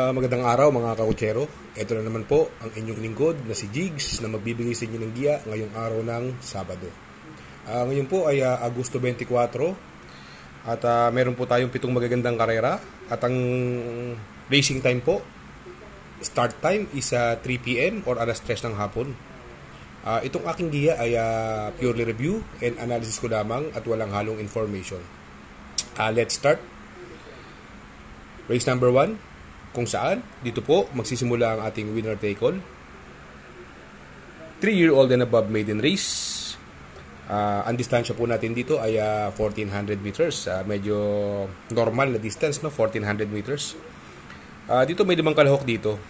Magandang araw mga kakutsero. Ito na naman po ang inyong lingkod na si Jigs na magbibigay sa inyo ng giya ngayong araw ng Sabado. Ngayon po ay Agosto 24 at meron po tayong 7 magagandang karera at ang racing time po, start time is 3 p.m. or alas 3 ng hapon. Itong aking giya ay purely review and analysis ko lamang at walang halong information. Let's start. Race number 1. Kung saan, dito po magsisimula ang ating winner take all. 3-year-old and above maiden race. Ang distansya po natin dito ay 1400 meters. Medyo normal na distance, no? 1400 meters. Dito may 5 kalahok dito.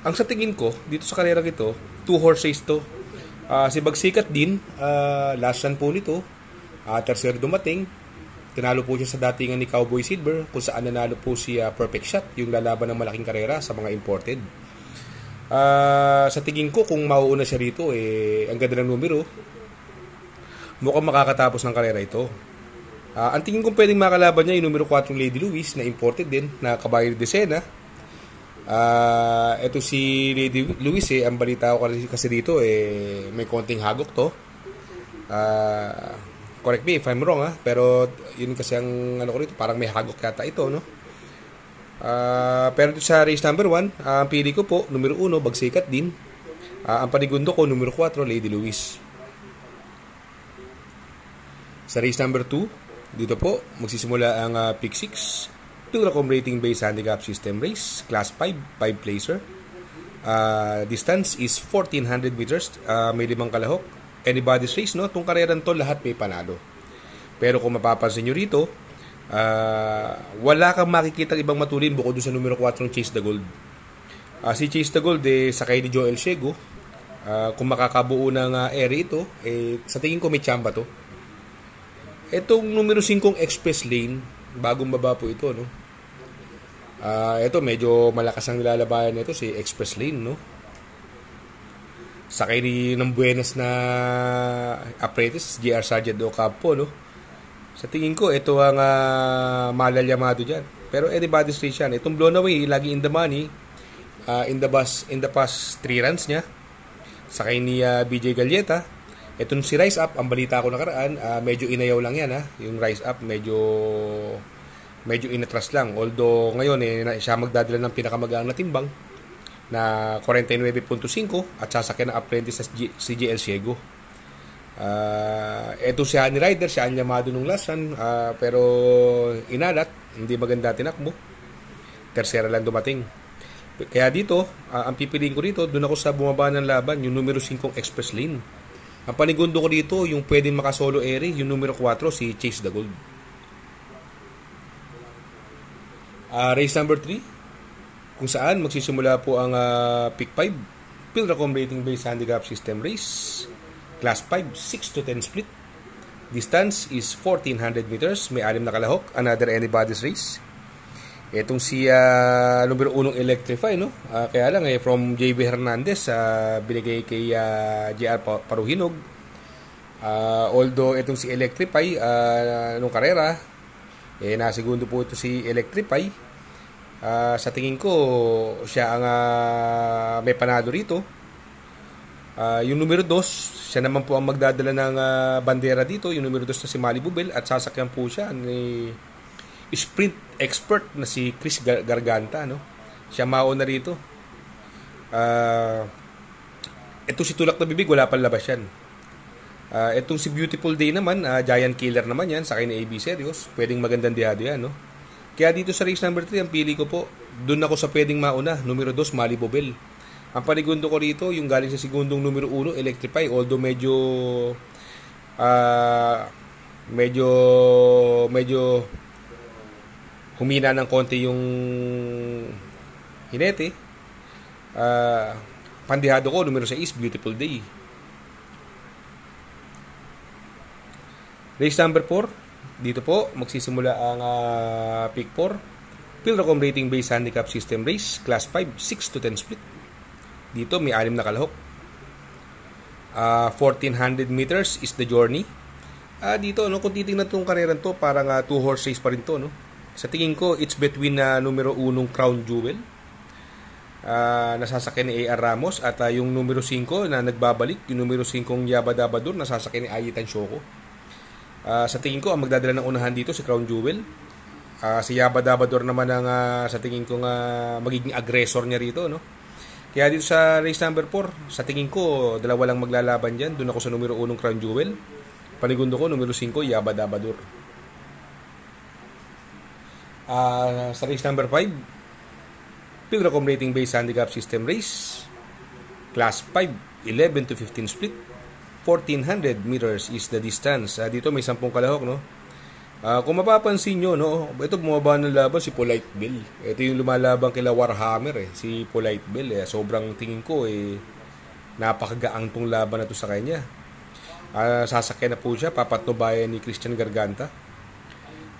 Ang sa tingin ko, dito sa karerang ito, 2 horse race to. Si Bagsikat din, last run po nito. Tercer dumating. Tinalo po siya sa datingan ni Cowboy Silver kung saan nanalo po si Perfect Shot, yung lalaban ng malaking karera sa mga imported. Sa tingin ko, kung mauuna siya rito, ang ganda ng numero, mukhang makakatapos ng karera ito. Ang tingin kong pwedeng makalaban niya yung numero 4 Lady Louise na imported din, na kabayo de Sena. Ito si Lady Louise, ang balita ko kasi dito, may konting hagok to. Correct me if I'm wrong, pero yun kasi ang ano ko rito, parang may hagok yata ito, no? Pero sa race number 1, ang pili ko po, numero 1, Bagsikat din. Ang panigundo ko, numero 4, Lady Louise. Sa race number 2, dito po, magsisimula ang pick 6. Pilracom rating based handicap system race, class 5, 5 placer. Distance is 1400 meters, may 5 kalahok. Anybody's race, no? Itong karerang to, lahat may panalo. Pero kung mapapansin nyo rito, wala kang makikita ibang matulin bukod doon sa numero 4 ng Chase the Gold. Si Chase the Gold, sakay ni Joel Ciego. Kung makakabuo ng area ito, sa tingin ko may tsamba to. Itong numero 5 Express Lane, bagong baba po ito, no? Ito, medyo malakas ang nilalabayan nito, si Express Lane, no? Sakay ng Buenas na apprentice, JR Sargent Ocampo, no? Sa tingin ko, ito ang malal yamado dyan. Pero anybody's race yan. Itong Blown Away, lagi in the money. In the past 3 runs niya. Sakay ni BJ Galleta. Itong si Rise Up, ang balita ko nakaraan, medyo inayaw lang yan, Yung Rise Up, medyo inatras lang. Although, ngayon, siya magdadala ng pinakamagaang na timbang na 49.5 at sasakyan ng apprentice si JL Ciego. Ito si Honey Rider, siya ang yamado nung last run, pero inalat, hindi maganda tinakbo. Tercera lang dumating. Kaya dito, ang pipiliin ko dito, doon ako sa bumaba ng laban, yung numero 5 Express Lane. Ang panigundo ko dito, yung pwedeng makasolo area, yung numero 4, si Chase the Gold. Race number 3, kung saan magsisimula po ang pick 5, Pilracom rating based handicap system race, class 5, 6 to 10 split. Distance is 1400 meters, may 6 na kalahok, another anybody's race. Itong si numero 1 Electrify, no? Kaya lang from JB Hernandez, binigay kay JR Paruhinog. Although itong si Electrify nung karera, nasigundo po ito si Electrify. Sa tingin ko, siya ang may panalo rito. Yung numero 2, siya naman po ang magdadala ng bandera dito. Yung numero 2 na si Malibu Bell, at sasakyan po siya ni sprint expert na si Chris Garganta, no? Siya mauna rito. Ito si Tulak na Bibig, wala pang labas yan. Itong si Beautiful Day naman, Giant Killer naman yan, sakay ni AB Serios. Pwedeng magandang dihado yan, no? Kaya dito sa race number 3, ang pili ko po, doon ako sa pwedeng mauna, numero 2, Malibu Bell. Ang panigundo ko rito, yung galing sa segundong numero 1, Electrify, although medyo humina ng konti yung hinete. Pandihado ko, numero 6, Beautiful Day. Race number 4, dito po, magsisimula ang pick 4. Pilracom rating based handicap system race, class 5, 6 to 10 split. Dito, may 6 na kalahok. 1400 meters is the journey. Dito, kung titingnan itong karera to, parang 2 horse race pa rin to, no? Sa tingin ko, it's between numero 1 Crown Jewel, nasasakyan ni A.R. Ramos, at yung numero 5 na nagbabalik, yung numero 5 Yabadabador, nasasakyan ni Ayitan Shoko. Sa tingin ko, ang magdadala ng unahan dito si Crown Jewel. Si Yabadabador naman ang sa tingin ko magiging aggressor niya rito, no? Kaya dito sa race number 4, sa tingin ko, dalawa lang maglalaban dyan. Doon ako sa numero 1 Crown Jewel. Panigundo ko, numero 5, Yabadabador. Sa race number 5, Pilracom Rating Based Handicap System Race, Class 5, 11 to 15 split, 1400 meters is the distance. Dito may 10 kalahok, no? Kung mapapansin nyo, no, ito bumaba ng laban si Polite Bill. Ito yung lumalaban kila Warhammer, si Polite Bill. Sobrang tingin ko, napakagaang tong laban na to sa kanya. Sasakyan na po siya, papatnubayan ni Christian Garganta.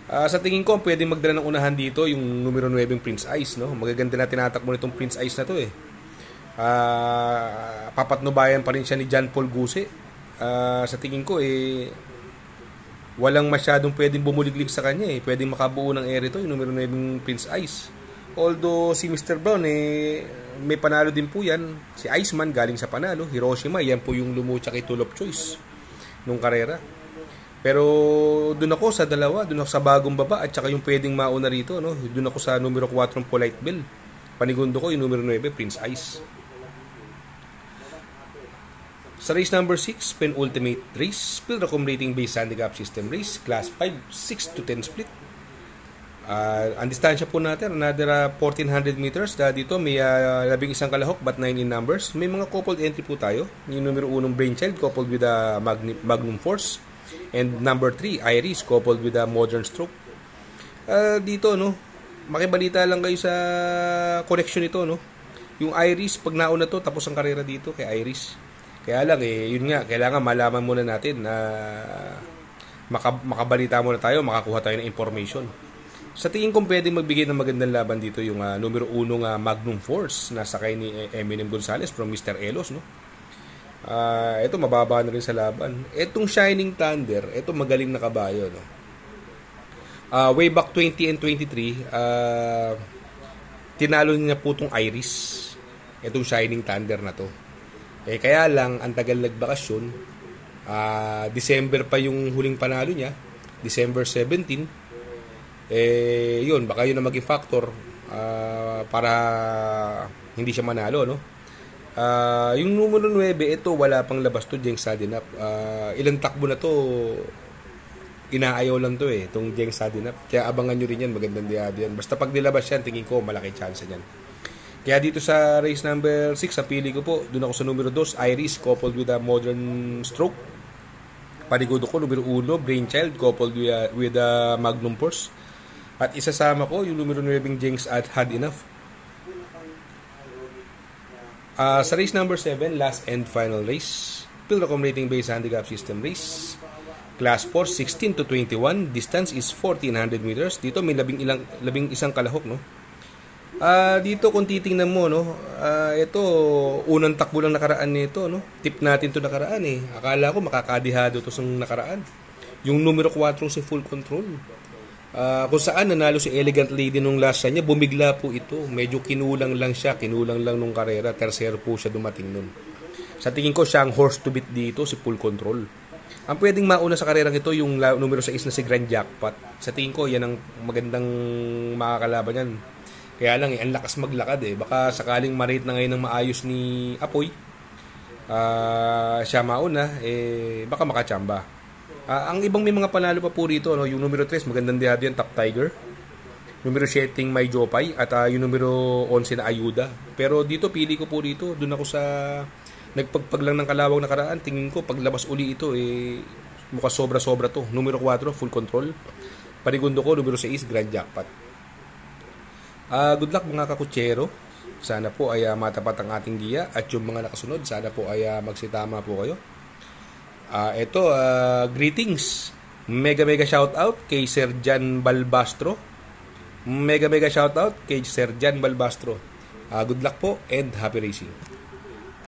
Sa tingin ko, pwedeng magdala ng unahan dito yung numero 9 Prince Ice, no? Magaganda na tinatakbo nitong Prince Ice na to, papatnubayan pa rin siya ni John Paul Guse. Sa tingin ko, walang masyadong pwedeng bumuliglig sa kanya, pwedeng makabuo ng ere to yung numero 9 Prince Ice. Although si Mr. Brown may panalo din po yan. Si Iceman galing sa panalo, Hiroshima, yan po yung lumutsa kay Tool of Choice nung karera. Pero doon ako sa dalawa, doon ako sa bagong baba at saka yung pwedeng mauna rito, no? Doon ako sa numero 4 Polite Bill. Panigundo ko yung numero 9 Prince Ice. Sa race number 6, penultimate race, Pilracom Rating Based Handicap System Race, Class 5, 6 to 10 split. Ang distansya po natin, another 1400 meters. Dito may 11 kalahok but 9 in numbers. May mga coupled entry po tayo. Yung numero 1 Brainchild coupled with a Magnum Force. And number 3, Iris coupled with a Modern Stroke. Dito, no, makibalita lang kayo sa correction nito, no. Yung Iris, pag nauna to, tapos ang karera dito kay Iris. Kaya lang, yun nga, kailangan malaman muna natin na makabalita muna tayo, makakuha tayo ng information. Sa tingin kong pwede magbigay ng magandang laban dito yung numero 1 Magnum Force na sakay ni Eminem Gonzalez from Mr. Elos, no? Ito mababa na rin sa laban. Itong Shining Thunder, ito magaling na kabayo, no? Way back 20 and 23, tinalo niya po itong Iris, itong Shining Thunder na to. Kaya lang, ang tagal nagbakasyon, December pa yung huling panalo niya, December 17. Yun, baka yun na maging factor para hindi siya manalo, no? Yung numero 9, ito wala pang labas to, Jeng Sadinap. Ilang takbo na to, inaayaw lang to itong Jeng Sadinap. Kaya abangan nyo rin yan, magandang diado yan. Basta pag nilabas yan, tingin ko malaki chance yan. Kaya dito sa race number 6, sa pili ko po, doon ako sa numero 2, Iris coupled with a Modern Stroke. Panigudo ko, numero 1, Brainchild coupled with a Magnum Force. At isasama ko yung numero 9 Jenks at Had Enough. Sa race number 7, last and final race, Pilracom Rating Based Handicap System Race, Class 4, 16 to 21, distance is 1400 meters. Dito may labing isang kalahok, no? Dito kung titingnan mo, no, ito unang takbo lang nakaraan nito, no. Tip natin to nakaraan Akala ko makakadihado to sa nakaraan. Yung numero 4 si Full Control. Kung saan nanalo si Elegant Lady nung last niya, bumigla po ito. Medyo kinulang lang nung karera. Tercero po siya dumating nun. Sa tingin ko siya ang horse to beat dito, si Full Control. Ang pwedeng mauna sa karerang ito yung numero 6 na si Grand Jackpot. Sa tingin ko yan ang magandang makakalaban yan. Kaya lang ang lakas maglakad Baka sakaling ma-rate na ngayon ng maayos ni Apoy, siya mauna, baka makachamba. Ang ibang may mga panalo pa po rito, no? Yung numero 3, magandang dihado yan, Top Tiger. Numero 7, May Jopay. At yung numero 11 na Ayuda. Pero dito, pili ko po rito. Doon ako sa nagpagpag lang ng kalawang nakaraan. Tingin ko, paglabas uli ito, mukhang sobra-sobra to. Numero 4, Full Control. Panigundo ko, numero 6, Grand Jackpot. Good luck mga kakutsero. Sana po ay matapat ang ating giya. At yung mga nakasunod, sana po ay magsitama po kayo. Greetings. Mega shout out kay Sir Jan Balbastro. Mega shout out kay Sir Jan Balbastro. Good luck po and happy racing.